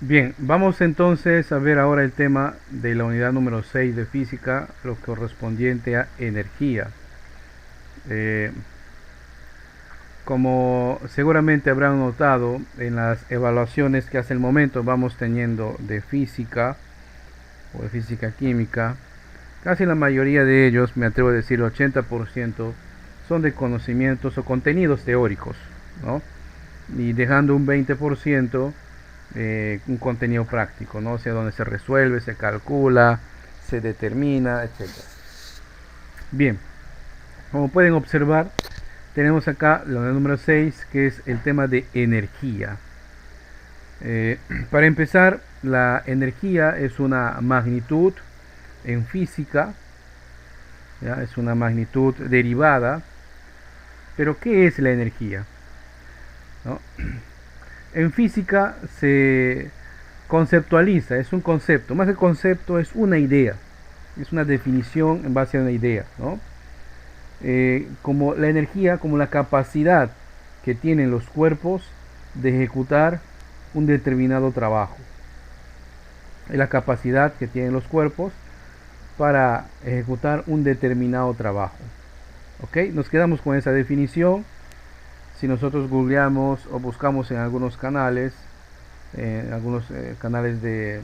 Bien, vamos entonces a ver ahora el tema de la unidad número 6 de física, lo correspondiente a energía. Eh, Como seguramente habrán notado en las evaluaciones que hasta el momento vamos teniendo de física o de física química, casi la mayoría de ellos, me atrevo a decir el 80%, son de conocimientos o contenidos teóricos, ¿no? Y dejando un 20% un contenido práctico, ¿no? O sea, donde se resuelve, se calcula, se determina, etcétera. Bien, como pueden observar, tenemos acá la número 6, que es el tema de energía. Para empezar, la energía es una magnitud en física, ¿ya? Es una magnitud derivada. Pero ¿qué es la energía? ¿No? En física se conceptualiza, es un concepto, más que concepto es una idea, es una definición en base a una idea, ¿no? Como la energía, como la capacidad que tienen los cuerpos de ejecutar un determinado trabajo. Es la capacidad que tienen los cuerpos para ejecutar un determinado trabajo. ¿Ok? Nos quedamos con esa definición. Si nosotros googleamos o buscamos en algunos canales, de,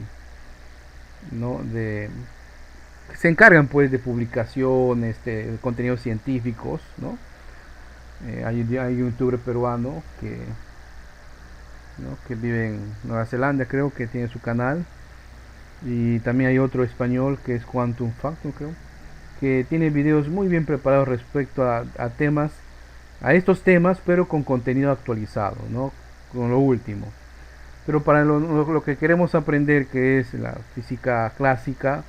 ¿no? de que se encargan pues de publicaciones, de contenidos científicos, ¿no? Hay un youtuber peruano ¿no? que vive en Nueva Zelanda, creo que tiene su canal, y también hay otro español que es Quantum Factor, creo, que tiene videos muy bien preparados respecto a estos temas, pero con contenido actualizado, ¿no? Con lo último. Pero para lo que queremos aprender, que es la física clásica,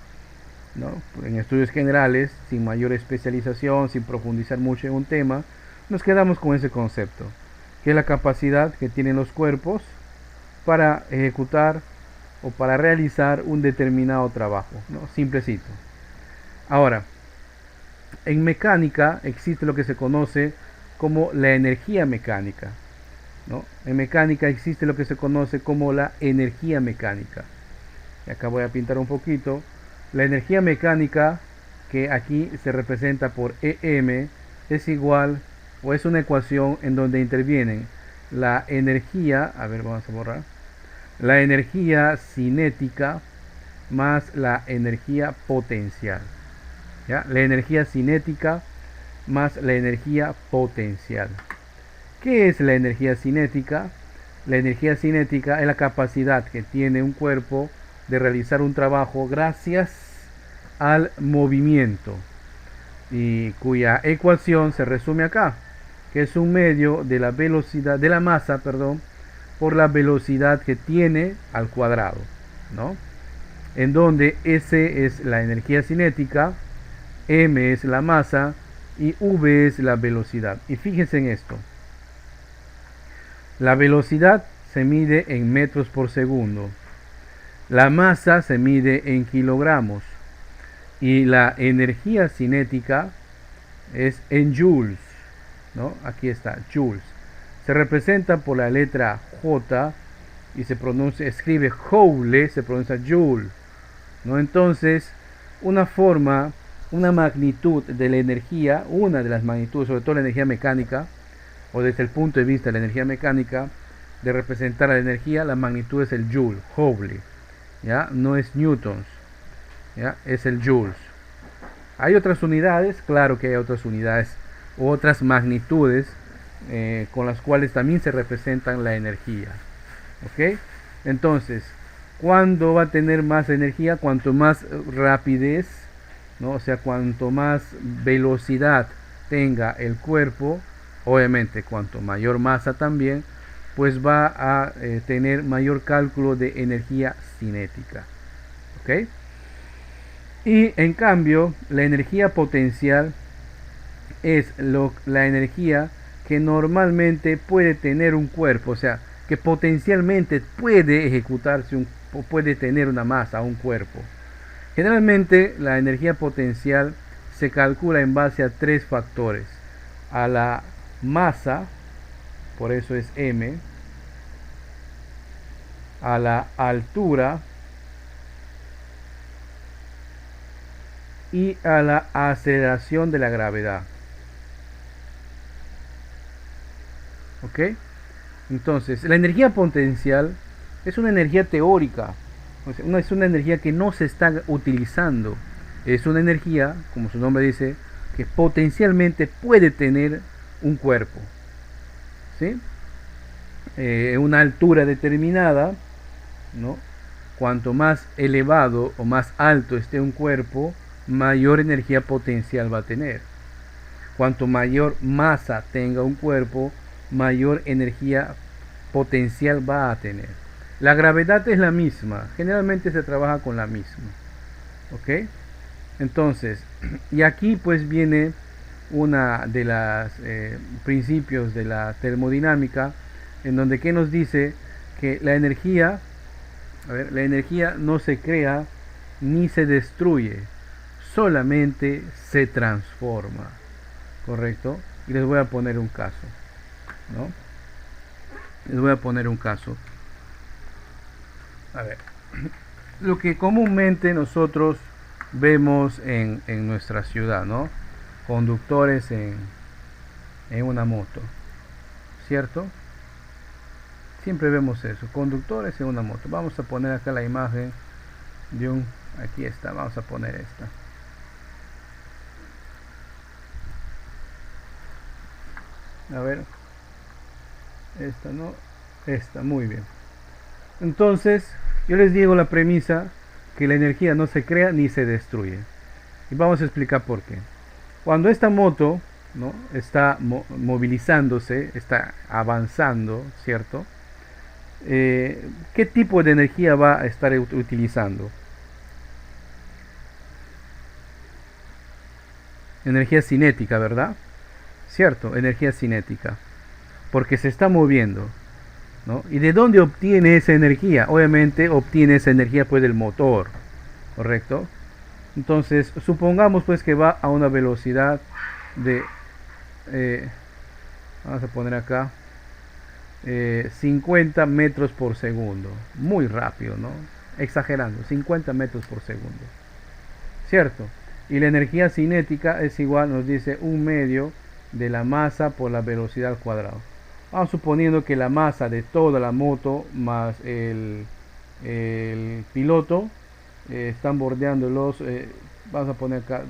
¿no? En estudios generales, sin mayor especialización, sin profundizar mucho en un tema, nos quedamos con ese concepto, que es la capacidad que tienen los cuerpos para ejecutar o para realizar un determinado trabajo, ¿no? Simplecito. Ahora, en mecánica existe lo que se conoce como la energía mecánica, ¿no? En mecánica existe lo que se conoce como la energía mecánica. Y acá voy a pintar un poquito. La energía mecánica, que aquí se representa por EM, es igual o es una ecuación en donde intervienen la energía, a ver, vamos a borrar, la energía cinética más la energía potencial. ¿Ya? La energía cinética más la energía potencial. ¿Qué es la energía cinética? La energía cinética es la capacidad que tiene un cuerpo de realizar un trabajo gracias al movimiento, y cuya ecuación se resume acá, que es un medio de la velocidad de la masa, perdón, por la velocidad que tiene al cuadrado, ¿no? En donde S es la energía cinética, M es la masa y V es la velocidad. Y fíjense en esto. La velocidad se mide en metros por segundo. La masa se mide en kilogramos. Y la energía cinética es en joules, ¿no? Aquí está, joules. Se representa por la letra J y escribe joule, se pronuncia joule, ¿no? Entonces, una magnitud de la energía, una de las magnitudes, sobre todo la energía mecánica, o desde el punto de vista de la energía mecánica, de representar la energía, la magnitud es el joule, joule, ¿ya? No es newtons, ¿ya? Es el joules. Hay otras unidades, claro que hay otras unidades, otras magnitudes con las cuales también se representan la energía. ¿Ok? Entonces, ¿cuándo va a tener más energía? Cuanto más rapidez, ¿no? O sea, cuanto más velocidad tenga el cuerpo, obviamente cuanto mayor masa también, pues va a tener mayor cálculo de energía cinética. ¿Ok? Y en cambio, la energía potencial es la energía que normalmente puede tener un cuerpo, o sea, que potencialmente puede ejecutarse, puede tener una masa, un cuerpo. Generalmente la energía potencial se calcula en base a tres factores: a la masa, por eso es M, a la altura y a la aceleración de la gravedad. ¿Ok? Entonces, la energía potencial es una energía teórica, es una energía que no se está utilizando. Es una energía, como su nombre dice, que potencialmente puede tener un cuerpo, ¿sí? Una altura determinada, ¿no? Cuanto más elevado o más alto esté un cuerpo, mayor energía potencial va a tener. Cuanto mayor masa tenga un cuerpo, mayor energía potencial va a tener. La gravedad es la misma, generalmente se trabaja con la misma. ¿Ok? Entonces, y aquí pues viene una de las principios de la termodinámica, en donde que nos dice que la energía, la energía no se crea ni se destruye, solamente se transforma. ¿Correcto? Y les voy a poner un caso, ¿no? Les voy a poner un caso. A ver, lo que comúnmente nosotros vemos en nuestra ciudad, ¿no? Conductores en una moto, ¿cierto? Siempre vemos eso, conductores en una moto. Vamos a poner acá la imagen de un... Aquí está, vamos a poner esta. A ver, esta no, esta, muy bien. Entonces, yo les digo la premisa que la energía no se crea ni se destruye. Y vamos a explicar por qué. Cuando esta moto, ¿no?, está movilizándose, está avanzando, ¿cierto? ¿Qué tipo de energía va a estar utilizando? Energía cinética, ¿verdad? Cierto, energía cinética. Porque se está moviendo, ¿no? ¿Y de dónde obtiene esa energía? Obviamente obtiene esa energía pues del motor, ¿correcto? Entonces, supongamos pues que va a una velocidad de, vamos a poner acá, 50 metros por segundo. Muy rápido, ¿no? Exagerando, 50 metros por segundo. ¿Cierto? Y la energía cinética es igual, nos dice, 1/2 de la masa por la velocidad al cuadrado. Vamos suponiendo que la masa de toda la moto más el piloto están bordeando los, vamos a poner acá,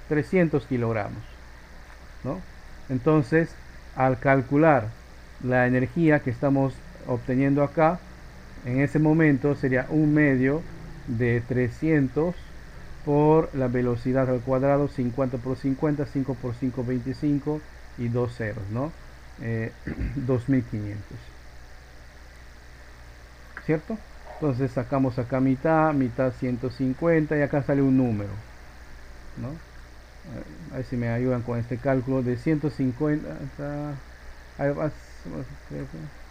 300 kilogramos, ¿no? Entonces, al calcular la energía que estamos obteniendo acá, en ese momento sería 1/2 de 300 por la velocidad al cuadrado, 50 por 50, 5 por 5, 25 y 2 ceros, ¿no? 2500, ¿cierto? Entonces sacamos acá mitad 150 y acá sale un número, ¿no? A ver si me ayudan con este cálculo de 150,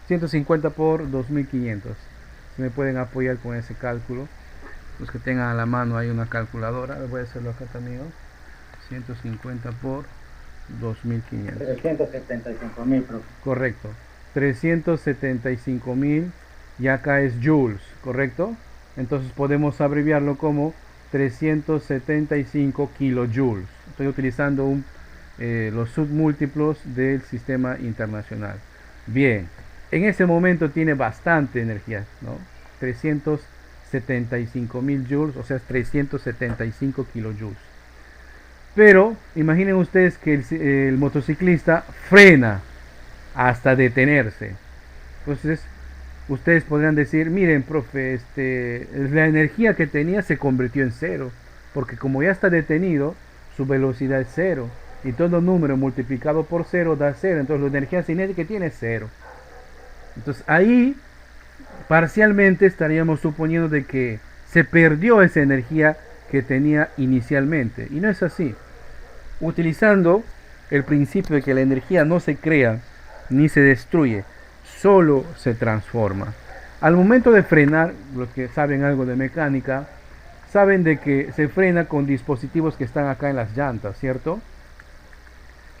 150 por 2500. Si me pueden apoyar con ese cálculo, los que tengan a la mano hay una calculadora, voy a hacerlo acá también. 150 por 2500. 375.000, profe. Correcto. 375.000 y acá es joules, ¿correcto? Entonces podemos abreviarlo como 375 kilojoules. Estoy utilizando los submúltiplos del sistema internacional. Bien, en ese momento tiene bastante energía, ¿no? 375.000 joules, o sea, 375 kilojoules. Pero imaginen ustedes que el motociclista frena hasta detenerse. Entonces, ustedes podrían decir, miren, profe, la energía que tenía se convirtió en cero, porque como ya está detenido, su velocidad es cero, y todo número multiplicado por cero da cero, entonces la energía cinética que tiene es cero. Entonces ahí, parcialmente estaríamos suponiendo de que se perdió esa energía que tenía inicialmente, y no es así. Utilizando el principio de que la energía no se crea ni se destruye, solo se transforma. Al momento de frenar, los que saben algo de mecánica, saben de que se frena con dispositivos que están acá en las llantas, ¿cierto?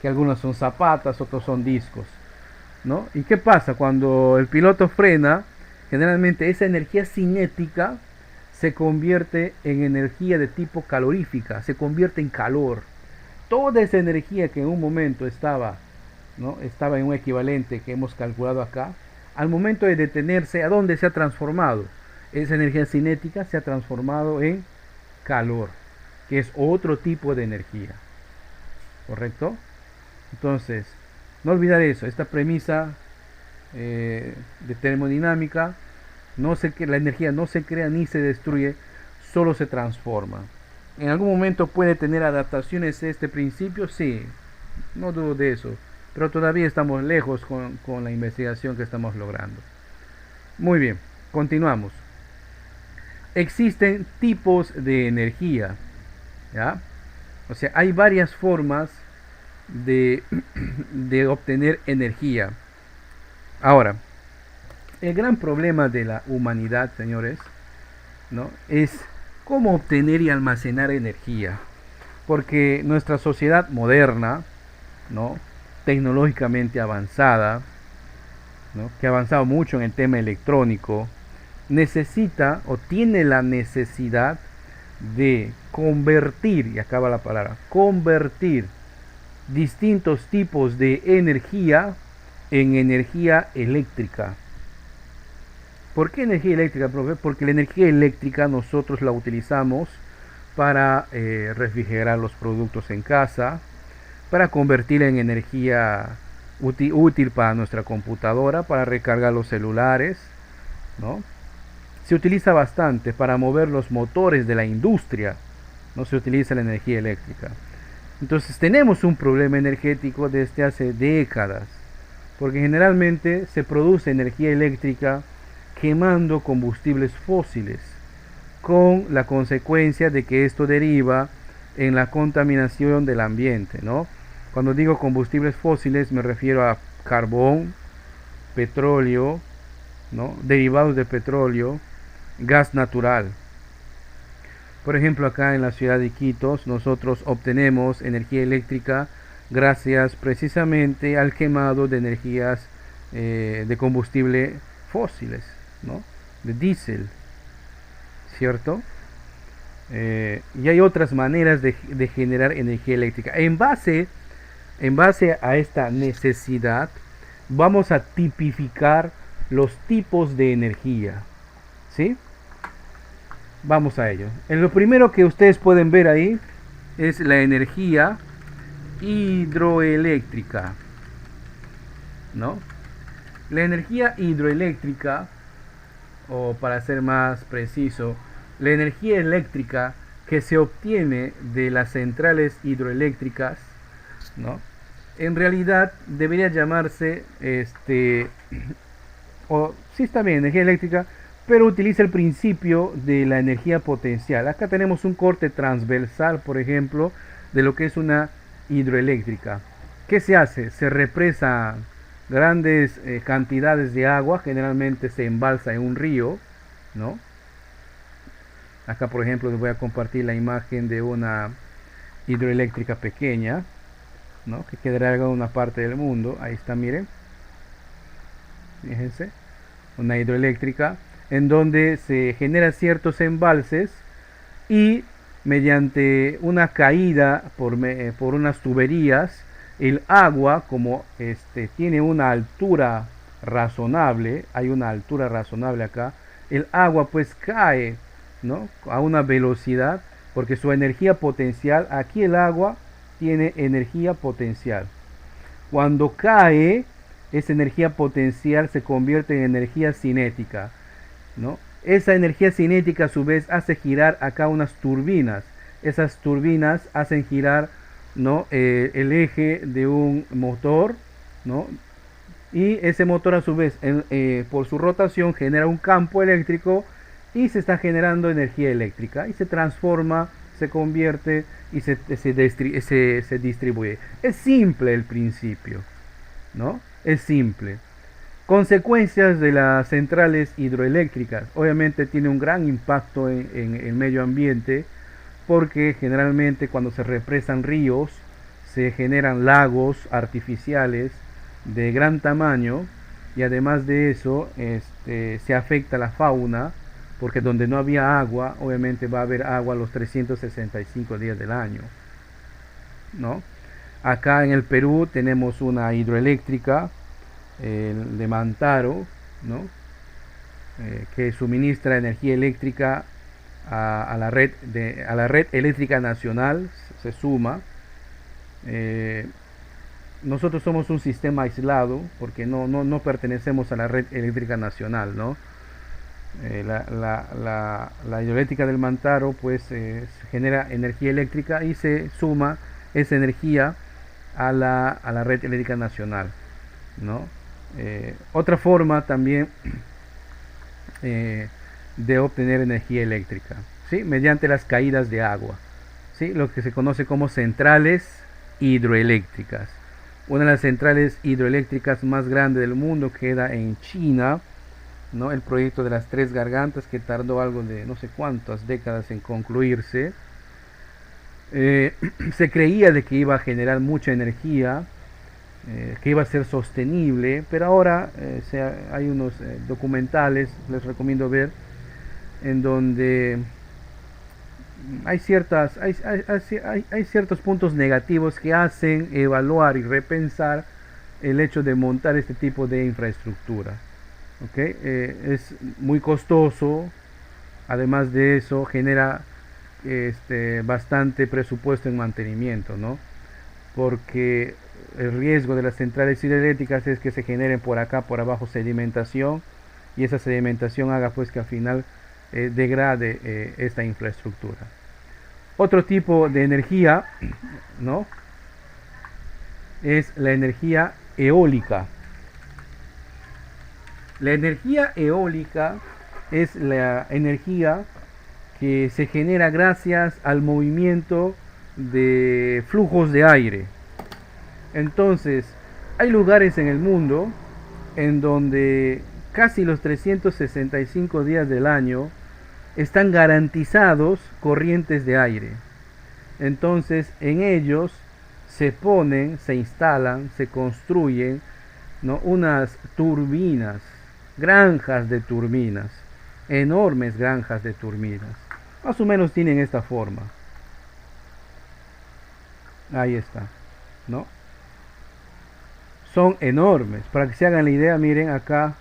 Que algunos son zapatas, otros son discos, ¿no? ¿Y qué pasa? Cuando el piloto frena, generalmente esa energía cinética se convierte en energía de tipo calorífica, se convierte en calor. Toda esa energía que en un momento estaba, ¿no? Estaba en un equivalente que hemos calculado acá, al momento de detenerse, ¿a dónde se ha transformado? Esa energía cinética se ha transformado en calor, que es otro tipo de energía, ¿correcto? Entonces, no olvidar eso, esta premisa de termodinámica, la energía no se crea ni se destruye, solo se transforma. ¿En algún momento puede tener adaptaciones este principio? Sí, no dudo de eso, pero todavía estamos lejos con la investigación que estamos logrando. Muy bien, continuamos. Existen tipos de energía, ¿ya? O sea, hay varias formas de, de obtener energía. Ahora, el gran problema de la humanidad, señores, ¿no? Es cómo obtener y almacenar energía. Porque nuestra sociedad moderna, ¿no? Tecnológicamente avanzada, ¿no? Que ha avanzado mucho en el tema electrónico, necesita o tiene la necesidad de convertir, y acaba la palabra, convertir distintos tipos de energía en energía eléctrica. ¿Por qué energía eléctrica, profe? Porque la energía eléctrica nosotros la utilizamos para refrigerar los productos en casa, para convertirla en energía útil para nuestra computadora, para recargar los celulares, ¿no? Se utiliza bastante para mover los motores de la industria, no se utiliza la energía eléctrica. Entonces tenemos un problema energético desde hace décadas, porque generalmente se produce energía eléctrica quemando combustibles fósiles, con la consecuencia de que esto deriva en la contaminación del ambiente, ¿no? Cuando digo combustibles fósiles me refiero a carbón, petróleo, ¿no? Derivados de petróleo, gas natural. Por ejemplo, acá en la ciudad de Iquitos nosotros obtenemos energía eléctrica gracias precisamente al quemado de energías de combustible fósiles, ¿no? De diésel, ¿cierto? Y hay otras maneras de generar energía eléctrica. En base a esta necesidad, vamos a tipificar los tipos de energía, ¿sí? Vamos a ello. En lo primero que ustedes pueden ver ahí es la energía hidroeléctrica, ¿no? La energía hidroeléctrica, o para ser más preciso, la energía eléctrica que se obtiene de las centrales hidroeléctricas, ¿no? En realidad debería llamarse o sí está bien, energía eléctrica, pero utiliza el principio de la energía potencial. Acá tenemos un corte transversal, por ejemplo, de lo que es una hidroeléctrica. ¿Qué se hace? Se represa grandes cantidades de agua, generalmente se embalsa en un río, ¿no? Acá, por ejemplo, les voy a compartir la imagen de una hidroeléctrica pequeña, ¿no? Que quedará en una parte del mundo. Ahí está, miren. Fíjense, una hidroeléctrica en donde se generan ciertos embalses y mediante una caída por unas tuberías, el agua, como tiene una altura razonable, hay una altura razonable acá, el agua pues cae, ¿no? A una velocidad, porque su energía potencial, aquí el agua tiene energía potencial. Cuando cae, esa energía potencial se convierte en energía cinética, ¿no? Esa energía cinética a su vez hace girar acá unas turbinas. Esas turbinas hacen girar, ¿no? El eje de un motor, ¿no? Y ese motor a su vez por su rotación genera un campo eléctrico y se está generando energía eléctrica y se transforma, se convierte y se distribuye. Es simple el principio, ¿no? Es simple. Consecuencias de las centrales hidroeléctricas. Obviamente tiene un gran impacto en el medio ambiente, porque generalmente cuando se represan ríos se generan lagos artificiales de gran tamaño y además de eso se afecta la fauna, porque donde no había agua, obviamente va a haber agua los 365 días del año, ¿no? Acá en el Perú tenemos una hidroeléctrica, de Mantaro, ¿no? Que suministra energía eléctrica a la red eléctrica nacional, se suma. Eh, Nosotros somos un sistema aislado porque no pertenecemos a la red eléctrica nacional, ¿no? La hidroeléctrica del Mantaro pues genera energía eléctrica y se suma esa energía a la red eléctrica nacional, ¿no? Otra forma también de obtener energía eléctrica, ¿sí? Mediante las caídas de agua, ¿sí? Lo que se conoce como centrales hidroeléctricas. Una de las centrales hidroeléctricas más grandes del mundo queda en China, ¿no? El proyecto de las Tres Gargantas, que tardó algo de no sé cuántas décadas en concluirse. Se creía de que iba a generar mucha energía, que iba a ser sostenible, pero ahora hay unos documentales, les recomiendo ver, en donde hay ciertos puntos negativos que hacen evaluar y repensar el hecho de montar este tipo de infraestructura. ¿Okay? Es muy costoso, además de eso genera bastante presupuesto en mantenimiento, ¿no? Porque el riesgo de las centrales hidroeléctricas es que se generen por acá, por abajo, sedimentación, y esa sedimentación haga pues que al final degrade esta infraestructura. Otro tipo de energía, ¿no? Es la energía eólica. La energía eólica es la energía que se genera gracias al movimiento de flujos de aire. Entonces, hay lugares en el mundo en donde casi los 365 días del año están garantizados corrientes de aire. Entonces, en ellos se instalan, se construyen, ¿no? Unas turbinas, granjas de turbinas, enormes granjas de turbinas. Más o menos tienen esta forma. Ahí está, ¿no? Son enormes. Para que se hagan la idea, miren acá.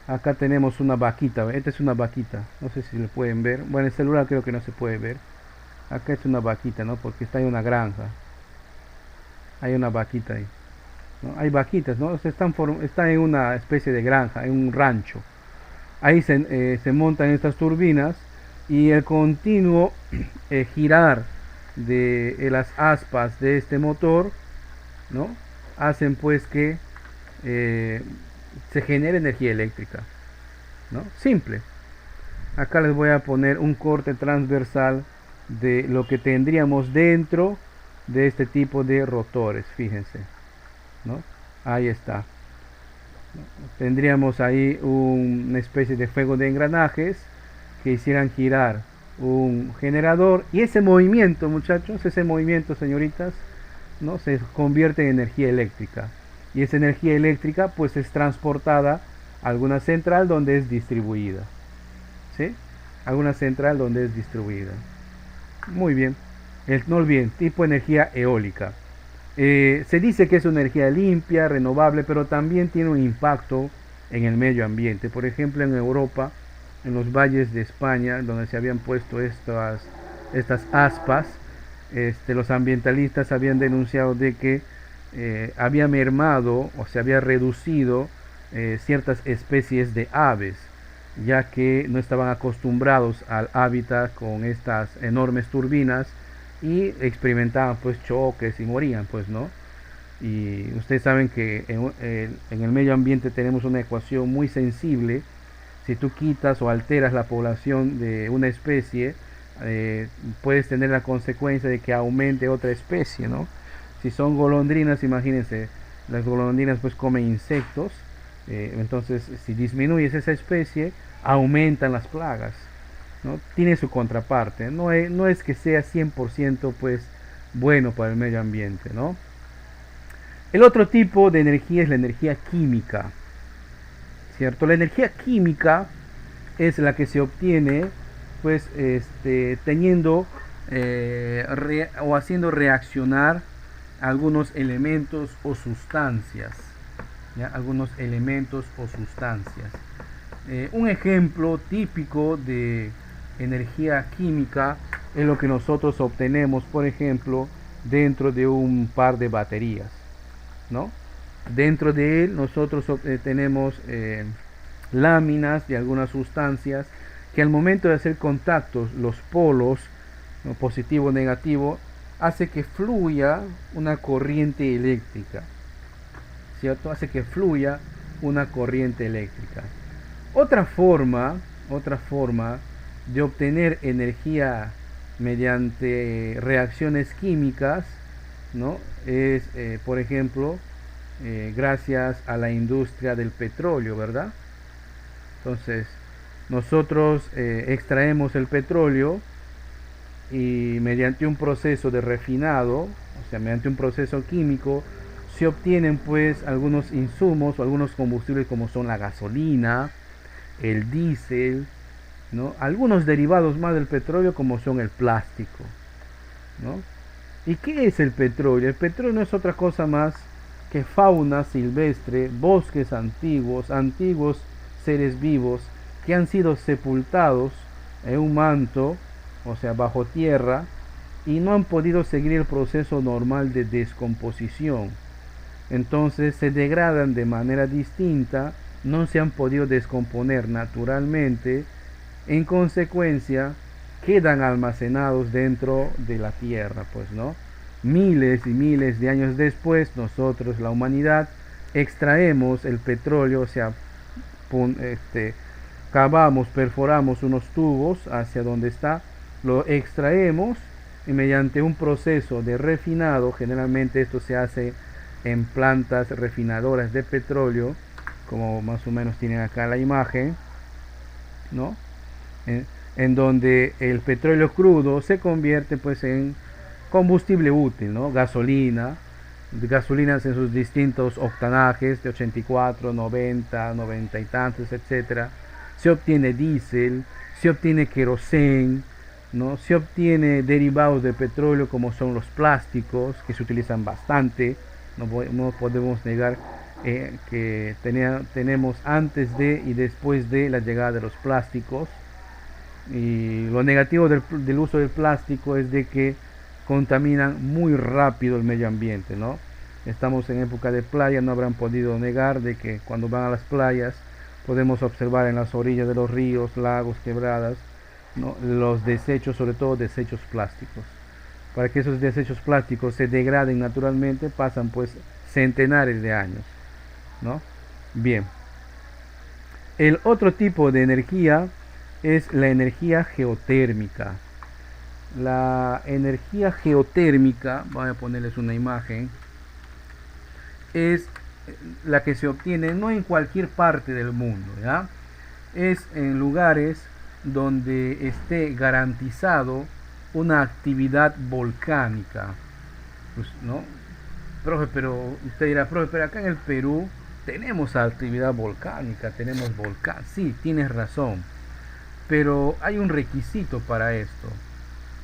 Acá tenemos una vaquita. Esta es una vaquita. No sé si le pueden ver. Bueno, el celular creo que no se puede ver. Acá es una vaquita, ¿no? Porque está en una granja. Hay una vaquita ahí, ¿no? Hay vaquitas, ¿no? Están en una especie de granja, en un rancho. Ahí se montan estas turbinas y el continuo girar de las aspas de este motor, ¿no? Hacen pues que se genere energía eléctrica, ¿no? Simple. Acá les voy a poner un corte transversal de lo que tendríamos dentro de este tipo de rotores, fíjense, ¿no? Ahí está. Tendríamos ahí una especie de fuego de engranajes que hicieran girar un generador, y ese movimiento, muchachos, ese movimiento, señoritas, ¿no? Se convierte en energía eléctrica, y esa energía eléctrica pues es transportada a alguna central donde es distribuida, ¿sí? Alguna central donde es distribuida. Muy bien. No olviden, tipo de energía eólica. Se dice que es una energía limpia, renovable, pero también tiene un impacto en el medio ambiente. Por ejemplo, en Europa, en los valles de España, donde se habían puesto estas aspas, los ambientalistas habían denunciado de que había mermado o se había reducido ciertas especies de aves, ya que no estaban acostumbrados al hábitat con estas enormes turbinas y experimentaban pues choques y morían, pues, ¿no? Y ustedes saben que en el medio ambiente tenemos una ecuación muy sensible. Si tú quitas o alteras la población de una especie, puedes tener la consecuencia de que aumente otra especie, ¿no? Si son golondrinas, imagínense, las golondrinas pues comen insectos, entonces si disminuyes esa especie, aumentan las plagas, ¿no? Tiene su contraparte, no es que sea 100% pues bueno para el medio ambiente, ¿no? El otro tipo de energía es la energía química. ¿cierto? La energía química es la que se obtiene pues teniendo o haciendo reaccionar algunos elementos o sustancias, ¿ya? Algunos elementos o sustancias. Un ejemplo típico de energía química es lo que nosotros obtenemos, por ejemplo, dentro de un par de baterías, ¿no? Dentro de él nosotros tenemos láminas de algunas sustancias que al momento de hacer contactos, los polos, ¿no? Positivo o negativo, hace que fluya una corriente eléctrica, ¿cierto? Hace que fluya una corriente eléctrica. Otra forma de obtener energía mediante reacciones químicas, ¿no? Es, por ejemplo, gracias a la industria del petróleo, ¿verdad? Entonces, nosotros extraemos el petróleo y mediante un proceso de refinado, o sea, mediante un proceso químico, se obtienen pues algunos insumos o algunos combustibles como son la gasolina, el diésel, ¿no? Algunos derivados más del petróleo como son el plástico, ¿no? ¿Y qué es el petróleo? El petróleo no es otra cosa más que fauna silvestre, bosques antiguos, antiguos seres vivos que han sido sepultados en un manto, o sea, bajo tierra, y no han podido seguir el proceso normal de descomposición. Entonces se degradan de manera distinta, no se han podido descomponer naturalmente, en consecuencia quedan almacenados dentro de la tierra, pues, ¿no? Miles y miles de años después, nosotros, la humanidad, extraemos el petróleo, o sea, cavamos, perforamos unos tubos hacia donde está, lo extraemos y mediante un proceso de refinado, generalmente esto se hace en plantas refinadoras de petróleo, como más o menos tienen acá la imagen, ¿no? En donde el petróleo crudo se convierte pues en combustible útil, ¿no? Gasolinas en sus distintos octanajes de 84, 90, 90 y tantos, etcétera. Se obtiene diésel, se obtiene querosén, ¿no? Se obtiene derivados de petróleo como son los plásticos, que se utilizan bastante. No podemos negar que tenemos antes de y después de la llegada de los plásticos. Y lo negativo del uso del plástico es de que contaminan muy rápido el medio ambiente, ¿no? Estamos en época de playa, no habrán podido negar de que cuando van a las playas podemos observar en las orillas de los ríos, lagos, quebradas, ¿no? Los desechos, sobre todo desechos plásticos. Para que esos desechos plásticos se degraden naturalmente pasan pues centenares de años, ¿no? Bien. El otro tipo de energía es la energía geotérmica. La energía geotérmica, voy a ponerles una imagen, es la que se obtiene no en cualquier parte del mundo, ¿ya? Es en lugares donde esté garantizado una actividad volcánica, pues, ¿no? Profe, pero usted dirá, profe, pero acá en el Perú tenemos actividad volcánica, tenemos volcán. Sí, tienes razón, pero hay un requisito para esto.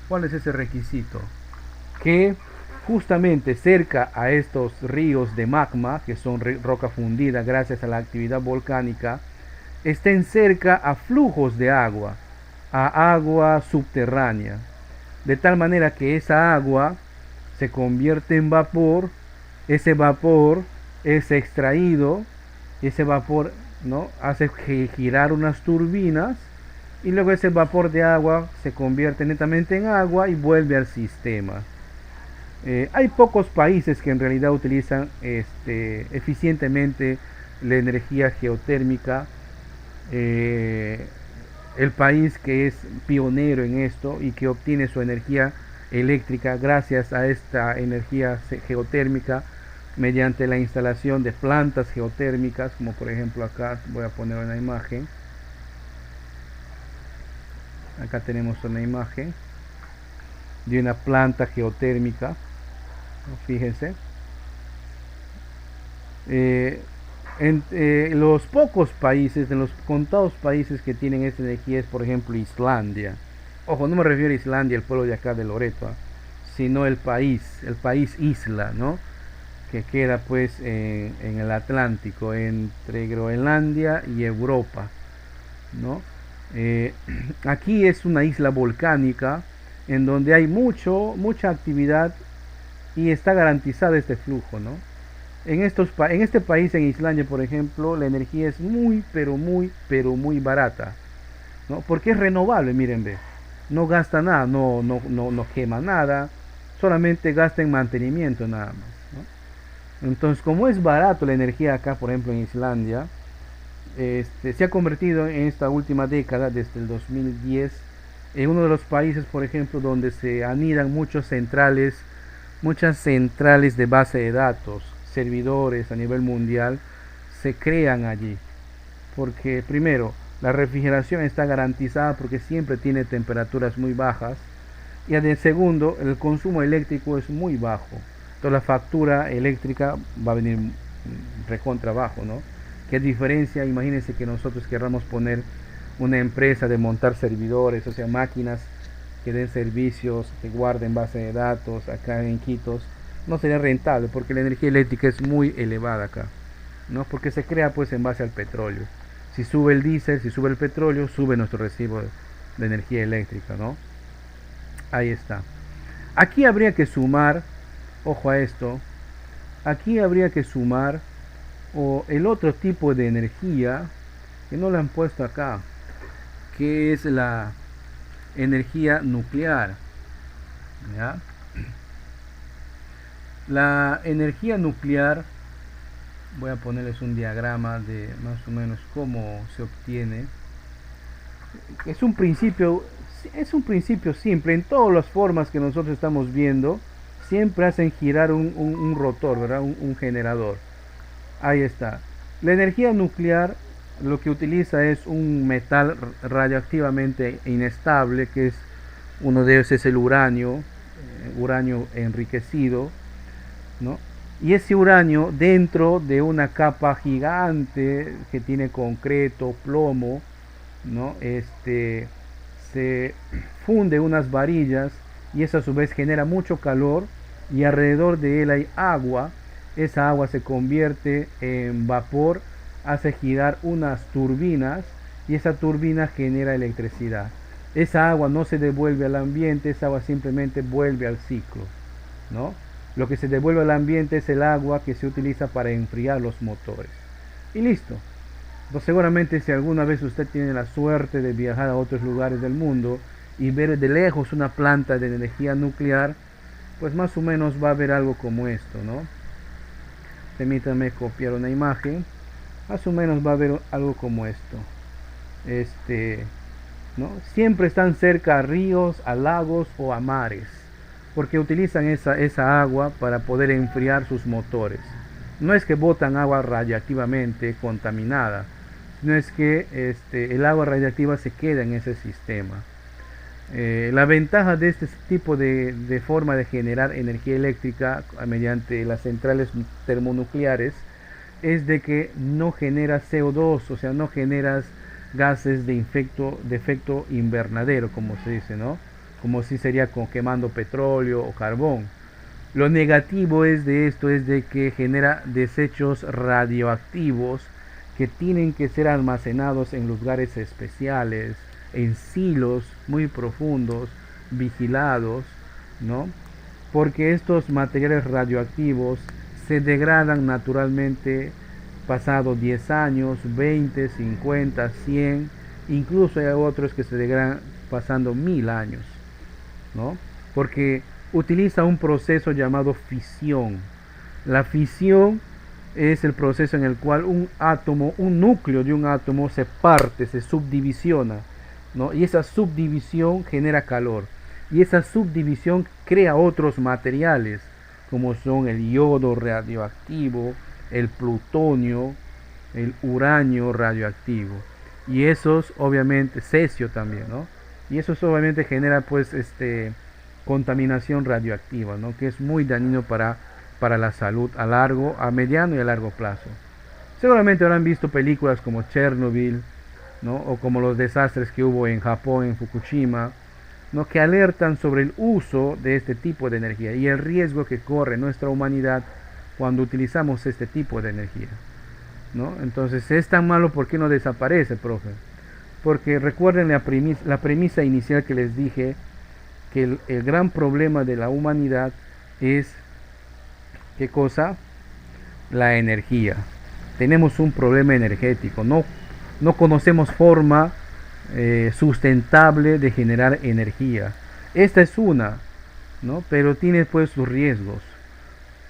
¿Cuál es ese requisito? Que justamente cerca a estos ríos de magma, que son roca fundida gracias a la actividad volcánica, estén cerca a flujos de agua, a agua subterránea, de tal manera que esa agua se convierte en vapor, ese vapor es extraído, ese vapor, ¿no? Hace girar unas turbinas y luego ese vapor de agua se convierte netamente en agua y vuelve al sistema. Hay pocos países que en realidad utilizan eficientemente la energía geotérmica. El país que es pionero en esto y que obtiene su energía eléctrica gracias a esta energía geotérmica mediante la instalación de plantas geotérmicas, como por ejemplo acá voy a poner una imagen. Acá tenemos una imagen de una planta geotérmica, fíjense. Los pocos países, de los contados países que tienen esta energía es, por ejemplo, Islandia. Ojo, no me refiero a Islandia, el pueblo de acá de Loreto, sino el país isla, ¿no? Que queda pues en el Atlántico, entre Groenlandia y Europa, ¿no? Eh, Aquí es una isla volcánica en donde hay mucha actividad y está garantizado este flujo, ¿no? En este país, en Islandia, por ejemplo, la energía es pero muy barata, ¿no? Porque es renovable, miren, ve. No gasta nada, no quema nada, solamente gasta en mantenimiento nada más, ¿no? Entonces, como es barato la energía acá, por ejemplo, en Islandia, se ha convertido en esta última década, desde el 2010, en uno de los países, por ejemplo, donde se anidan muchas centrales de base de datos, servidores a nivel mundial, se crean allí. Porque primero, la refrigeración está garantizada porque siempre tiene temperaturas muy bajas. Y de segundo, el consumo eléctrico es muy bajo. Entonces la factura eléctrica va a venir recontra bajo, ¿no? ¿Qué diferencia? Imagínense que nosotros querramos poner una empresa de montar servidores, o sea, máquinas que den servicios, que guarden base de datos acá en Quitos. No sería rentable porque la energía eléctrica es muy elevada acá, ¿no? Porque se crea pues en base al petróleo. Si sube el diésel, si sube el petróleo, sube nuestro recibo de energía eléctrica, ¿no? Ahí está. Aquí habría que sumar, ojo a esto, aquí habría que sumar o el otro tipo de energía que no la han puesto acá, que es la energía nuclear, ¿ya? La energía nuclear, voy a ponerles un diagrama de más o menos cómo se obtiene. Es un principio, es un principio simple. En todas las formas que nosotros estamos viendo, siempre hacen girar un rotor, ¿verdad? Un generador. Ahí está. La energía nuclear lo que utiliza es un metal radioactivamente inestable, que es uno de ellos es el uranio, uranio enriquecido, ¿no? Y ese uranio dentro de una capa gigante que tiene concreto, plomo, ¿no? Se funde unas varillas y eso a su vez genera mucho calor y alrededor de él hay agua. Esa agua se convierte en vapor, hace girar unas turbinas y esa turbina genera electricidad. Esa agua no se devuelve al ambiente, esa agua simplemente vuelve al ciclo, ¿no? Lo que se devuelve al ambiente es el agua que se utiliza para enfriar los motores. Y listo. Pues seguramente si alguna vez usted tiene la suerte de viajar a otros lugares del mundo y ver de lejos una planta de energía nuclear, pues más o menos va a ver algo como esto, ¿no? Permítanme copiar una imagen. Más o menos va a haber algo como esto. ¿No? Siempre están cerca a ríos, a lagos o a mares, porque utilizan esa agua para poder enfriar sus motores. No es que botan agua radiactivamente contaminada, sino es que el agua radiactiva se queda en ese sistema. La ventaja de este tipo de forma de generar energía eléctrica mediante las centrales termonucleares es de que no generas CO2, o sea, no generas gases de efecto invernadero, como se dice, ¿no? Como si sería con quemando petróleo o carbón. Lo negativo es de esto es de que genera desechos radioactivos que tienen que ser almacenados en lugares especiales, en silos muy profundos, vigilados, ¿no? Porque estos materiales radioactivos se degradan naturalmente pasado 10 años, 20, 50, 100, incluso hay otros que se degradan pasando 1000 años, ¿no? Porque utiliza un proceso llamado fisión. La fisión es el proceso en el cual un átomo, un núcleo de un átomo se parte, se subdivisiona, ¿no? Y esa subdivisión genera calor. Y esa subdivisión crea otros materiales, como son el yodo radioactivo, el plutonio, el uranio radioactivo. Y esos obviamente, cesio también, ¿no? Y eso obviamente genera pues contaminación radioactiva, ¿no? Que es muy dañino para la salud a mediano y a largo plazo. Seguramente habrán visto películas como Chernobyl, ¿no? O como los desastres que hubo en Japón, en Fukushima, ¿no? Que alertan sobre el uso de este tipo de energía y el riesgo que corre nuestra humanidad cuando utilizamos este tipo de energía, ¿no? Entonces, si es tan malo, ¿por qué no desaparece, profe? Porque recuerden la premisa inicial que les dije, que el gran problema de la humanidad es, ¿qué cosa? La energía. Tenemos un problema energético, no conocemos forma sustentable de generar energía. Esta es una, ¿no? Pero tiene pues sus riesgos.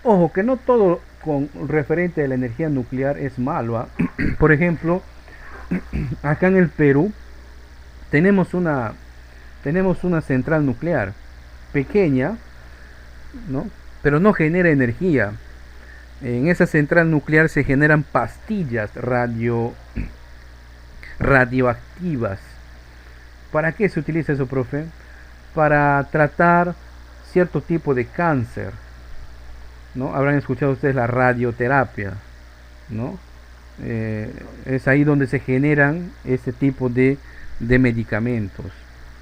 Ojo, que no todo con referente a la energía nuclear es malo, ¿ah? Por ejemplo, acá en el Perú tenemos una, tenemos una central nuclear pequeña, ¿no? Pero no genera energía. En esa central nuclear se generan pastillas radioactivas. ¿Para qué se utiliza eso, profe? Para tratar cierto tipo de cáncer, ¿no? Habrán escuchado ustedes la radioterapia, ¿no? Es ahí donde se generan este tipo de medicamentos,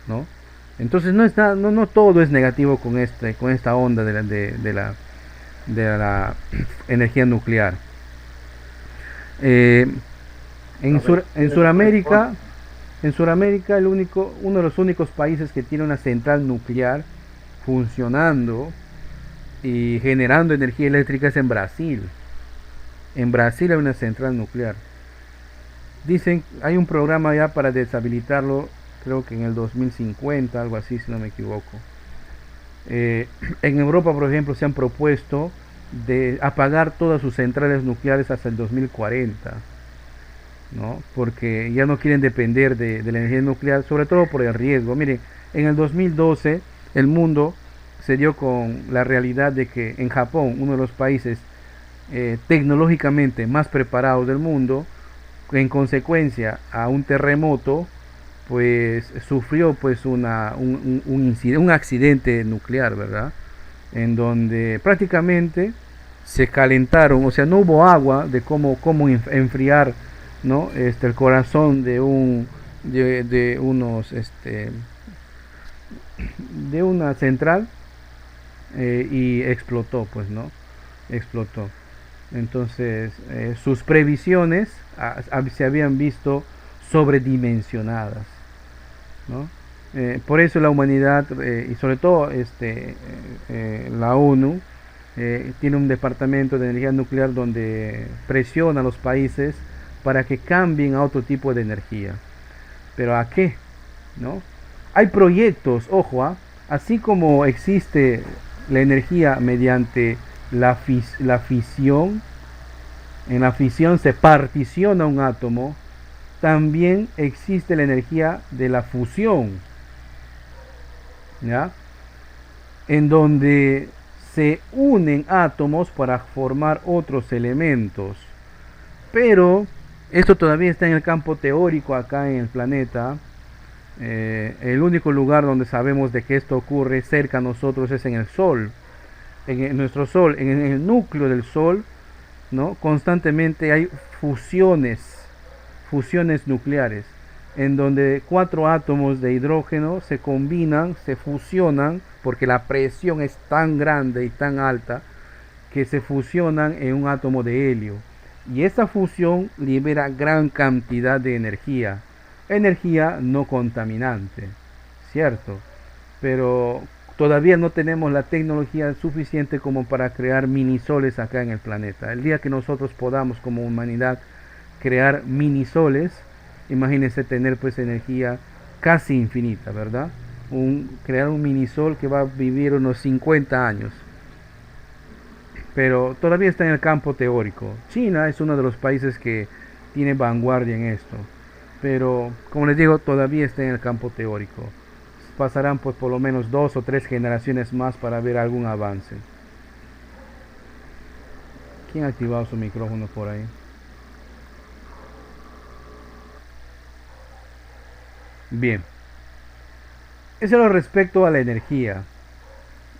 ¿no? Entonces no todo es negativo con esta onda de la energía nuclear. Eh, en Sudamérica, uno de los únicos países que tiene una central nuclear funcionando y generando energía eléctrica es en Brasil. En Brasil hay una central nuclear. Dicen, hay un programa ya para deshabilitarlo, creo que en el 2050, algo así, si no me equivoco. En Europa, por ejemplo, se han propuesto de apagar todas sus centrales nucleares hasta el 2040, ¿no? Porque ya no quieren depender de la energía nuclear, sobre todo por el riesgo. Miren, en el 2012 el mundo se dio con la realidad de que en Japón, uno de los países tecnológicamente más preparados del mundo, en consecuencia a un terremoto, pues sufrió pues un accidente nuclear, ¿verdad? En donde prácticamente se calentaron, o sea, no hubo agua de cómo enfriar, ¿no? El corazón de unos de una central, y explotó, pues, ¿no? Explotó. Entonces, sus previsiones se habían visto sobredimensionadas, ¿no? Por eso la humanidad, y sobre todo la ONU, tiene un departamento de energía nuclear donde presiona a los países para que cambien a otro tipo de energía. ¿Pero a qué? ¿No? Hay proyectos, ojo, así como existe la energía mediante la fisión, en la fisión se particiona un átomo, también existe la energía de la fusión, ¿ya? En donde se unen átomos para formar otros elementos. Pero esto todavía está en el campo teórico acá en el planeta. El único lugar donde sabemos de que esto ocurre cerca a nosotros es en el Sol. En nuestro Sol, en el núcleo del Sol, ¿no? Constantemente hay fusiones nucleares, en donde 4 átomos de hidrógeno se combinan, se fusionan, porque la presión es tan grande y tan alta que se fusionan en un átomo de helio. Y esa fusión libera gran cantidad de energía no contaminante, ¿cierto? Pero todavía no tenemos la tecnología suficiente como para crear minisoles acá en el planeta. El día que nosotros podamos como humanidad crear minisoles, imagínense tener pues energía casi infinita, ¿verdad? Crear un minisol que va a vivir unos 50 años. Pero todavía está en el campo teórico. China es uno de los países que tiene vanguardia en esto. Pero, como les digo, todavía está en el campo teórico. Pasarán pues por lo menos 2 o 3 generaciones más para ver algún avance. ¿Quién ha activado su micrófono por ahí? Bien. Eso es respecto a la energía.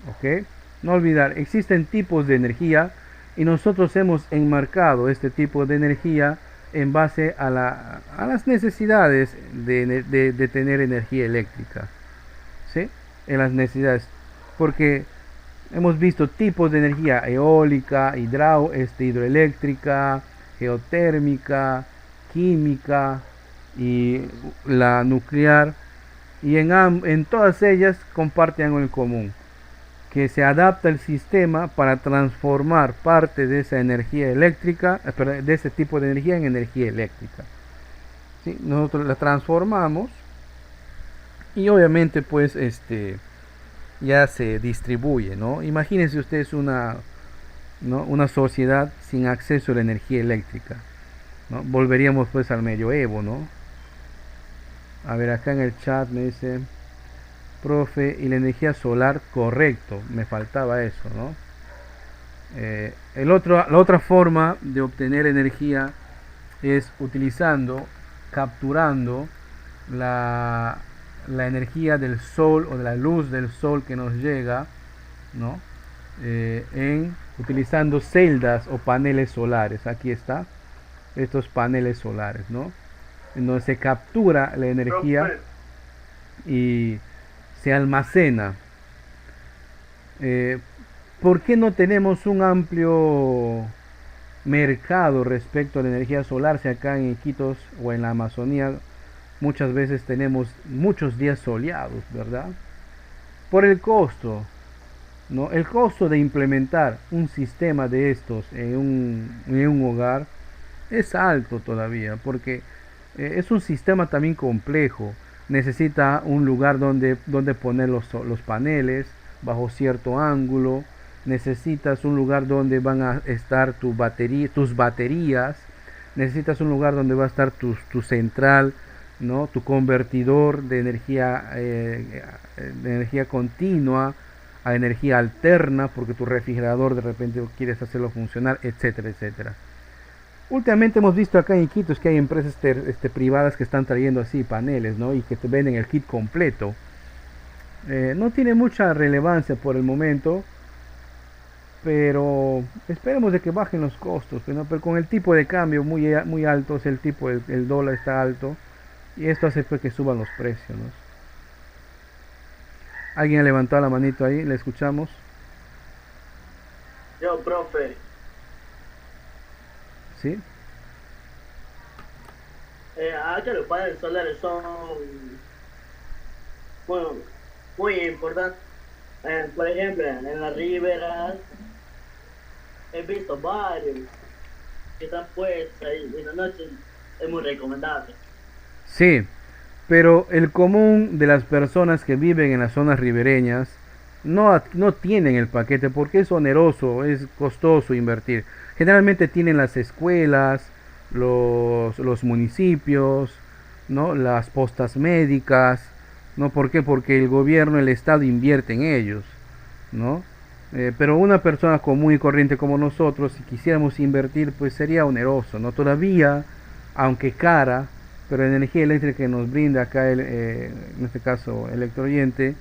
¿Ok? No olvidar, existen tipos de energía y nosotros hemos enmarcado este tipo de energía en base a las necesidades de tener energía eléctrica, ¿sí? En las necesidades, porque hemos visto tipos de energía eólica, hidroeléctrica, geotérmica, química y la nuclear, y en todas ellas comparten algo en común, que se adapta el sistema para transformar parte de esa energía eléctrica, de ese tipo de energía en energía eléctrica. ¿Sí? Nosotros la transformamos y obviamente pues ya se distribuye, ¿no? Imagínense ustedes ¿no? una sociedad sin acceso a la energía eléctrica, ¿no? Volveríamos pues al medioevo, ¿no? A ver, acá en el chat me dice, profe, y la energía solar, correcto, me faltaba eso, ¿no? La otra forma de obtener energía es capturando la, la energía del sol o de la luz del sol que nos llega, ¿no? Utilizando celdas o paneles solares. Aquí está, estos paneles solares, ¿no? En donde se captura la energía y se almacena. ¿Por qué no tenemos un amplio mercado respecto a la energía solar? Si acá en Iquitos o en la Amazonía muchas veces tenemos muchos días soleados, ¿verdad? Por el costo, ¿no? El costo de implementar un sistema de estos en un hogar es alto todavía, porque es un sistema también complejo. Necesita un lugar donde poner los paneles bajo cierto ángulo. Necesitas un lugar donde van a estar tus baterías. Necesitas un lugar donde va a estar tu central, ¿no? Tu convertidor de energía continua a energía alterna, porque tu refrigerador de repente quieres hacerlo funcionar, etcétera, etcétera. Últimamente hemos visto acá en Iquitos que hay empresas privadas que están trayendo así paneles, ¿no? Y que te venden el kit completo. No tiene mucha relevancia por el momento, pero esperemos de que bajen los costos, ¿no? Pero con el tipo de cambio muy alto, el dólar está alto, y esto hace pues, que suban los precios, ¿no? ¿Alguien ha levantado la manito ahí? ¿Le escuchamos? Yo, profe. ¿Sí? Acá los paneles solares son bueno, muy importantes. Por ejemplo, en las riberas he visto varios que están puestos ahí en la noche. Es muy recomendable. Sí, pero el común de las personas que viven en las zonas ribereñas no tienen el paquete porque es oneroso, es costoso invertir. Generalmente tienen las escuelas, los municipios, ¿no? Las postas médicas, ¿no? ¿Por qué? Porque el gobierno, el Estado invierte en ellos, ¿no? Pero una persona común y corriente como nosotros, si quisiéramos invertir, pues sería oneroso, ¿no? Todavía, aunque cara, pero la energía eléctrica que nos brinda acá, en este caso, Electrooriente,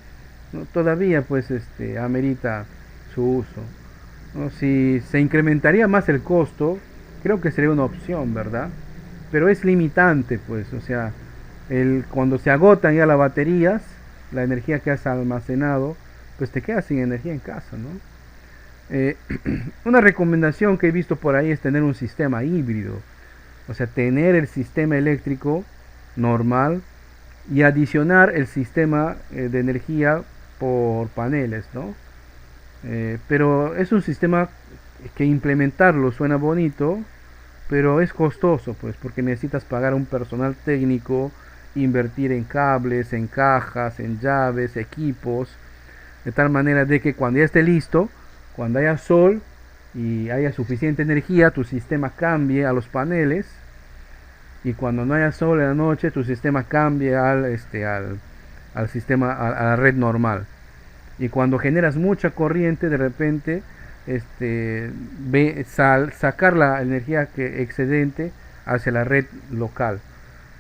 ¿no? Todavía, pues, amerita su uso, ¿no? Si se incrementaría más el costo, creo que sería una opción, ¿verdad? Pero es limitante, pues, o sea, cuando se agotan ya las baterías, la energía que has almacenado, pues te quedas sin energía en casa, ¿no? Una recomendación que he visto por ahí es tener un sistema híbrido, o sea, tener el sistema eléctrico normal y adicionar el sistema de energía por paneles, ¿no? Pero es un sistema que implementarlo suena bonito, pero es costoso, pues, porque necesitas pagar a un personal técnico, invertir en cables, en cajas, en llaves, equipos, de tal manera de que cuando ya esté listo, cuando haya sol y haya suficiente energía, tu sistema cambie a los paneles, y cuando no haya sol en la noche, tu sistema cambie al sistema, a la red normal. Y cuando generas mucha corriente, de repente sacar la energía excedente hacia la red local,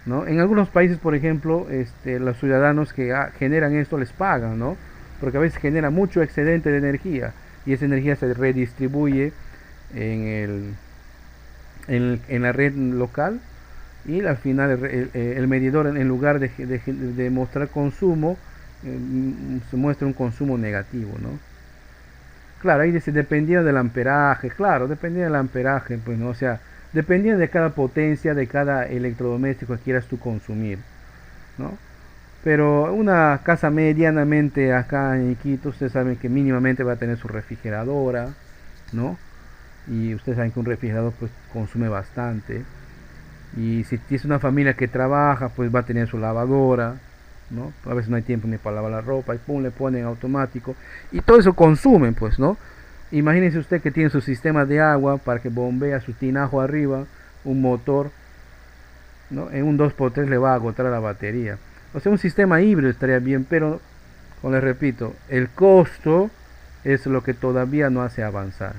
¿no? En algunos países, por ejemplo, los ciudadanos que generan esto les pagan, ¿no? Porque a veces genera mucho excedente de energía y esa energía se redistribuye en en la red local, y al final el medidor, en lugar de mostrar consumo, se muestra un consumo negativo, ¿no? Claro, ahí dice, dependía del amperaje, claro, dependía del amperaje, pues, ¿no? O sea, dependía de cada potencia, de cada electrodoméstico que quieras tú consumir, ¿no? Pero una casa medianamente acá en Iquitos, ustedes saben que mínimamente va a tener su refrigeradora, ¿no? Y ustedes saben que un refrigerador pues consume bastante. Y si es una familia que trabaja, pues va a tener su lavadora, ¿no? A veces no hay tiempo ni para lavar la ropa y pum, le ponen automático. Y todo eso consumen, pues, ¿no? Imagínese usted que tiene su sistema de agua para que bombea su tinajo arriba, un motor, ¿no? En un 2x3 le va a agotar la batería. O sea, un sistema híbrido estaría bien, pero, como les repito, el costo es lo que todavía no hace avanzar.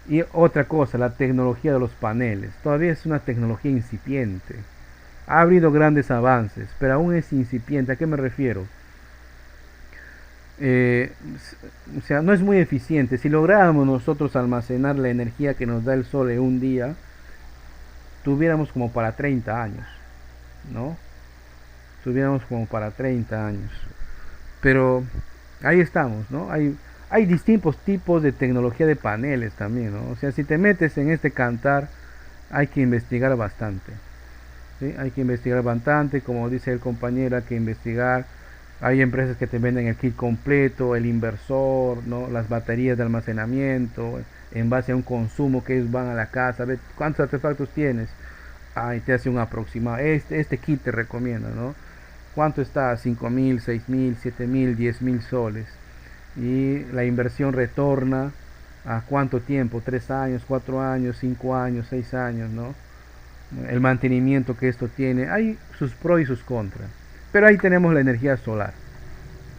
Y otra cosa, la tecnología de los paneles. Todavía es una tecnología incipiente. Ha habido grandes avances, pero aún es incipiente. ¿A qué me refiero? Eh, o sea, no es muy eficiente. Si lográramos nosotros almacenar la energía que nos da el sol en un día, tuviéramos como para 30 años, ¿no? Tuviéramos como para 30 años. Pero ahí estamos, ¿no? Hay distintos tipos de tecnología de paneles también, ¿no? O sea, si te metes en este cantar, hay que investigar bastante, ¿sí? Hay que investigar bastante, como dice el compañero, hay que investigar. Hay empresas que te venden el kit completo, el inversor, ¿no? Las baterías de almacenamiento, en base a un consumo que ellos van a la casa, a ver cuántos artefactos tienes. Y te hace un aproximado. Este kit te recomienda, ¿no? ¿Cuánto está? 5.000, 6.000, 7.000, 10.000 soles. Y la inversión retorna a cuánto tiempo, 3 años, 4 años, 5 años, 6 años, ¿no? El mantenimiento que esto tiene, hay sus pros y sus contras. Pero ahí tenemos la energía solar,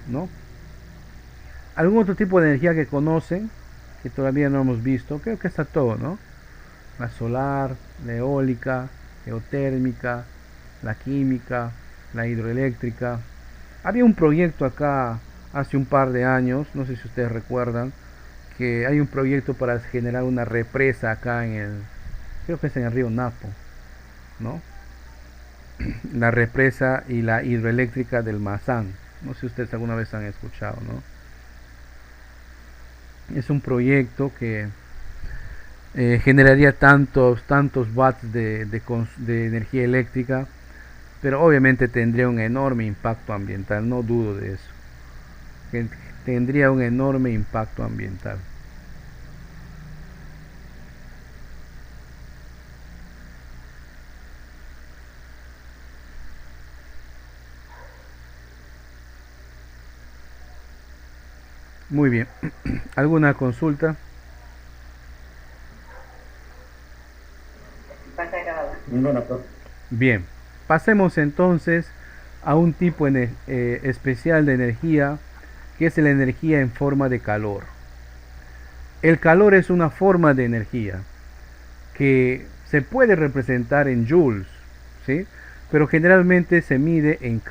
¿no? ¿Algún otro tipo de energía que conocen que todavía no hemos visto? Creo que está todo, ¿no? La solar, la eólica, geotérmica, la química, la hidroeléctrica. Había un proyecto acá hace un par de años, no sé si ustedes recuerdan, que hay un proyecto para generar una represa acá creo que es en el río Napo, ¿no? La represa y la hidroeléctrica del Mazán. No sé si ustedes alguna vez han escuchado, ¿no? Es un proyecto que generaría tantos watts de energía eléctrica, pero obviamente tendría un enorme impacto ambiental, no dudo de eso. Que tendría un enorme impacto ambiental. Muy bien. ¿Alguna consulta? Ninguna, profe. Bien. Pasemos entonces a un tipo especial de energía, que es la energía en forma de calor. El calor es una forma de energía que se puede representar en joules, ¿sí? Pero generalmente se mide en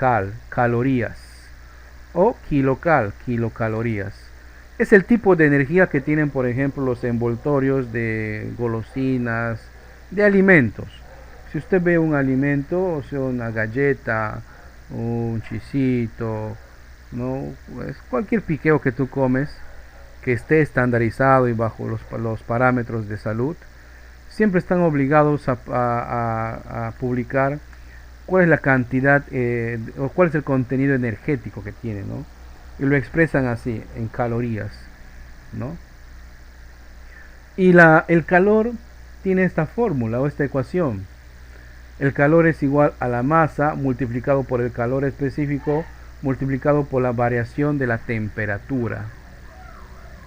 calorías, o kilocalorías. Es el tipo de energía que tienen, por ejemplo, los envoltorios de golosinas, de alimentos. Si usted ve un alimento, o sea, una galleta, un chisito, ¿no? Pues cualquier piqueo que tú comes, que esté estandarizado y bajo los parámetros de salud, siempre están obligados a publicar cuál es la cantidad o cuál es el contenido energético que tiene, ¿no? Y lo expresan así, en calorías, ¿no? Y el calor tiene esta fórmula o esta ecuación. El calor es igual a la masa multiplicado por el calor específico multiplicado por la variación de la temperatura.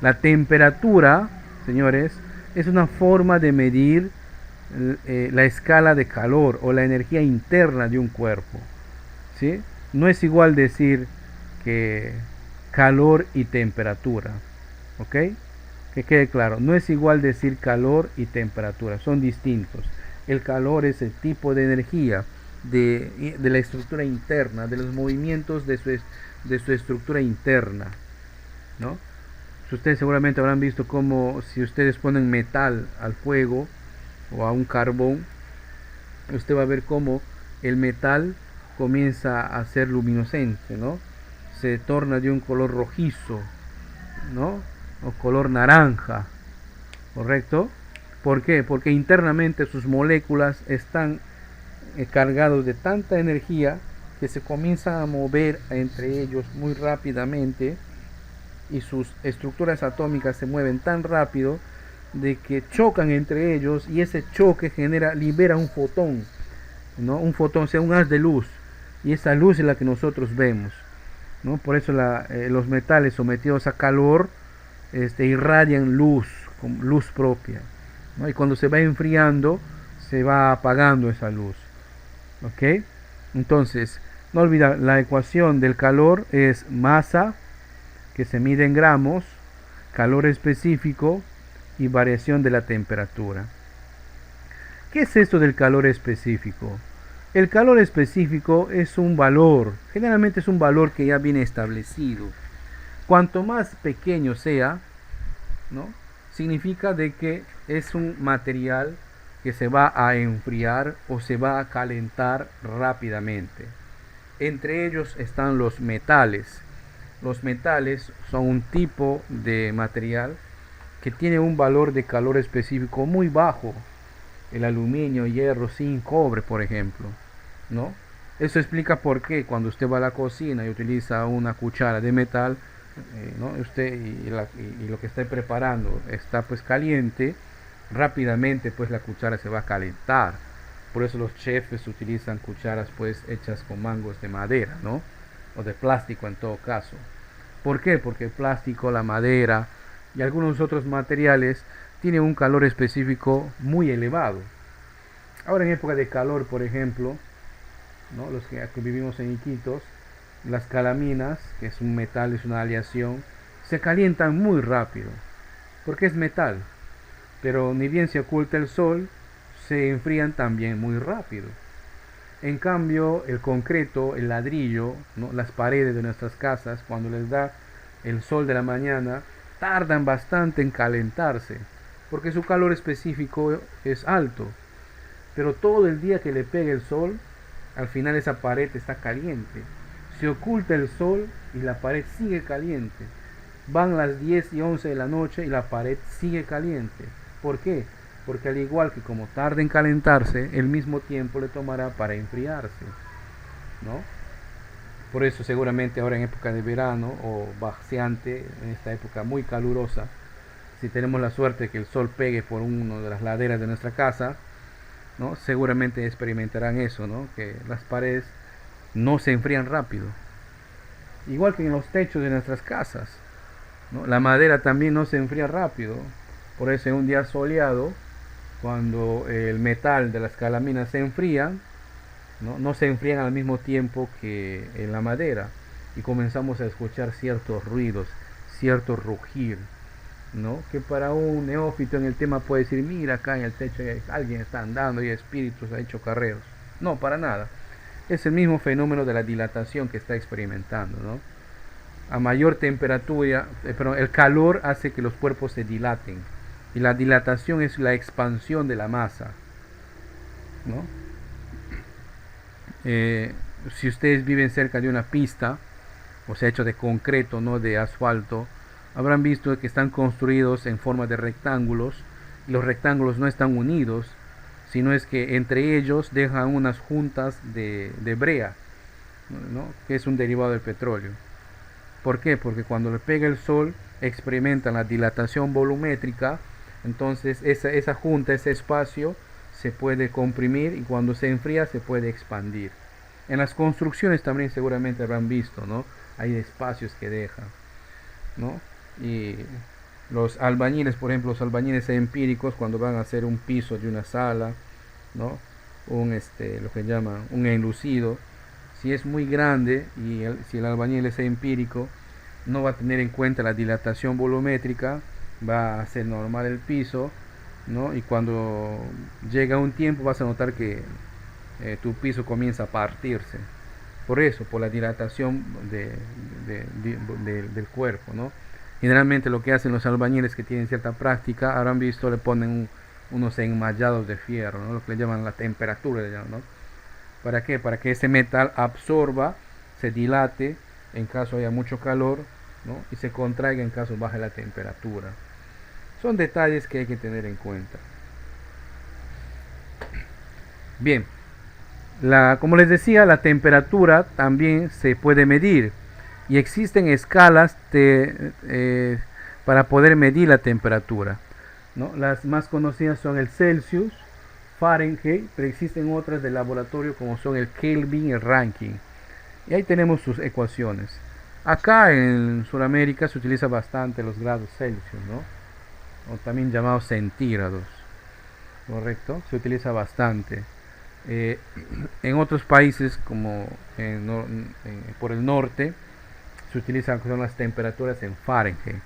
La temperatura, señores, es una forma de medir la escala de calor o la energía interna de un cuerpo, ¿sí? No es igual decir que calor y temperatura, ¿ok? Que quede claro, no es igual decir calor y temperatura, son distintos. El calor es el tipo de energía de la estructura interna, de los movimientos de su estructura interna, ¿no? Ustedes seguramente habrán visto cómo si ustedes ponen metal al fuego o a un carbón, usted va a ver cómo el metal comienza a ser luminiscente, ¿no? Se torna de un color rojizo, ¿no? O color naranja, ¿correcto? ¿Por qué? Porque internamente sus moléculas están cargados de tanta energía que se comienzan a mover entre ellos muy rápidamente y sus estructuras atómicas se mueven tan rápido de que chocan entre ellos y ese choque libera un fotón, ¿no? Un fotón, o sea, un haz de luz, y esa luz es la que nosotros vemos, ¿no? Por eso los metales sometidos a calor irradian luz, con luz propia, ¿no? Y cuando se va enfriando, se va apagando esa luz. ¿Ok? Entonces, no olvidar, la ecuación del calor es masa, que se mide en gramos, calor específico y variación de la temperatura. ¿Qué es esto del calor específico? El calor específico es un valor, generalmente es un valor que ya viene establecido. Cuanto más pequeño sea, ¿no? Significa de que es un material que se va a enfriar o se va a calentar rápidamente. Entre ellos están los metales. Los metales son un tipo de material que tiene un valor de calor específico muy bajo. El aluminio, hierro, zinc, cobre, por ejemplo, ¿no? Eso explica por qué cuando usted va a la cocina y utiliza una cuchara de metal, ¿no? Usted y lo que está preparando está pues caliente, rápidamente pues la cuchara se va a calentar. Por eso los chefs utilizan cucharas pues hechas con mangos de madera, ¿no? O de plástico en todo caso. ¿Por qué? Porque el plástico, la madera y algunos otros materiales tienen un calor específico muy elevado. Ahora en época de calor, por ejemplo, ¿no? Los que vivimos en Iquitos, las calaminas, que es un metal, es una aleación, se calientan muy rápido, porque es metal, pero ni bien se oculta el sol, se enfrían también muy rápido. En cambio, el concreto, el ladrillo, ¿no? Las paredes de nuestras casas, cuando les da el sol de la mañana, tardan bastante en calentarse, porque su calor específico es alto. Pero todo el día que le pegue el sol, al final esa pared está caliente. Se oculta el sol y la pared sigue caliente. Van las 10 y 11 de la noche y la pared sigue caliente. ¿Por qué? Porque al igual que como tarda en calentarse, el mismo tiempo le tomará para enfriarse, ¿no? Por eso seguramente ahora en época de verano o vaciante, en esta época muy calurosa, si tenemos la suerte de que el sol pegue por una de las laderas de nuestra casa, ¿no? Seguramente experimentarán eso, ¿no? Que las paredes no se enfrían rápido. Igual que en los techos de nuestras casas, ¿no? La madera también no se enfría rápido. Por eso en un día soleado, cuando el metal de las calaminas se enfría, no se enfrían al mismo tiempo que en la madera y comenzamos a escuchar ciertos ruidos, cierto rugir, ¿no? Que para un neófito en el tema puede decir, mira, acá en el techo alguien está andando y espíritus ha hecho carreros. No, para nada. Es el mismo fenómeno de la dilatación que está experimentando, ¿no? A mayor temperatura, el calor hace que los cuerpos se dilaten y la dilatación es la expansión de la masa, ¿no? Si ustedes viven cerca de una pista, o sea, hecho de concreto, no de asfalto, habrán visto que están construidos en forma de rectángulos y los rectángulos no están unidos, sino es que entre ellos dejan unas juntas de brea, ¿no? Que es un derivado del petróleo. ¿Por qué? Porque cuando le pega el sol experimentan la dilatación volumétrica, entonces esa junta, ese espacio se puede comprimir y cuando se enfría se puede expandir. En las construcciones también seguramente habrán visto, ¿no? Hay espacios que dejan, ¿no? Y los albañiles, por ejemplo, los albañiles empíricos cuando van a hacer un piso de una sala, ¿no? Lo que llaman un enlucido, si es muy grande y si el albañil es empírico, no va a tener en cuenta la dilatación volumétrica, va a hacer normal el piso, ¿no? Y cuando llega un tiempo vas a notar que tu piso comienza a partirse. Por eso, por la dilatación del cuerpo, ¿no? Generalmente lo que hacen los albañiles que tienen cierta práctica, habrán visto, le ponen unos enmallados de fierro, ¿no? Lo que le llaman la temperatura, ¿no? ¿Para qué? Para que ese metal absorba, se dilate en caso haya mucho calor, ¿no? Y se contraiga en caso baje la temperatura. Son detalles que hay que tener en cuenta. Bien, como les decía, la temperatura también se puede medir y existen escalas para poder medir la temperatura, ¿no? Las más conocidas son el Celsius, Fahrenheit, pero existen otras de laboratorio como son el Kelvin y el Rankine. Y ahí tenemos sus ecuaciones. Acá en Sudamérica se utiliza bastante los grados Celsius, ¿no? O también llamados centígrados, ¿correcto? Se utiliza bastante. Eh, en otros países como por el norte se utilizan son las temperaturas en Fahrenheit,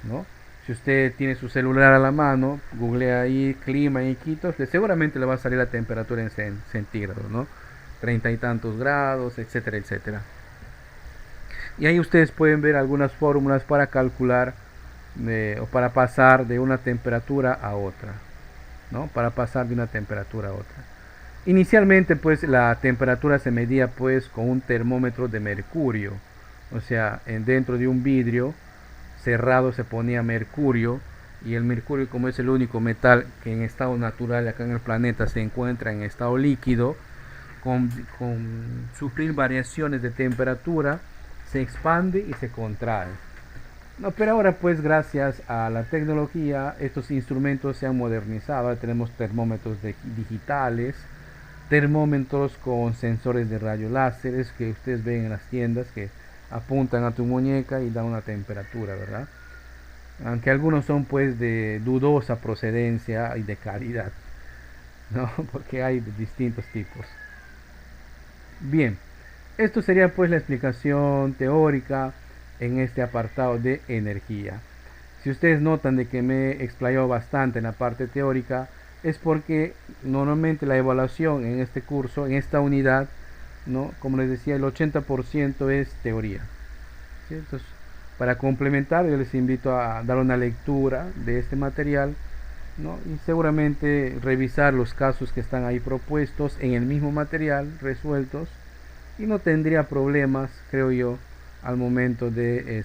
¿no? Si usted tiene su celular a la mano, googlea ahí clima en Iquitos, seguramente le va a salir la temperatura en centígrados, ¿no? 30 y tantos grados, etcétera, etcétera. Y ahí ustedes pueden ver algunas fórmulas para calcular o para pasar de una temperatura a otra, ¿no? Para pasar de una temperatura a otra. Inicialmente pues la temperatura se medía pues con un termómetro de mercurio, o sea, dentro de un vidrio cerrado se ponía mercurio, y el mercurio, como es el único metal que en estado natural acá en el planeta se encuentra en estado líquido, con sufrir variaciones de temperatura se expande y se contrae. No, pero ahora pues gracias a la tecnología estos instrumentos se han modernizado. Ahora tenemos termómetros digitales, termómetros con sensores de rayos láseres que ustedes ven en las tiendas, que apuntan a tu muñeca y dan una temperatura, ¿verdad? Aunque algunos son pues de dudosa procedencia y de calidad, ¿no? Porque hay de distintos tipos. Bien, esto sería pues la explicación teórica en este apartado de energía. Si ustedes notan de que me he explayado bastante en la parte teórica, es porque normalmente la evaluación en este curso, en esta unidad, ¿no? Como les decía, el 80% es teoría, ¿sí? Entonces, para complementar, yo les invito a dar una lectura de este material, ¿no? Y seguramente revisar los casos que están ahí propuestos en el mismo material, resueltos, y no tendría problemas, creo yo, al momento de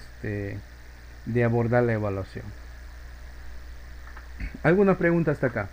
abordar la evaluación. ¿Alguna pregunta hasta acá?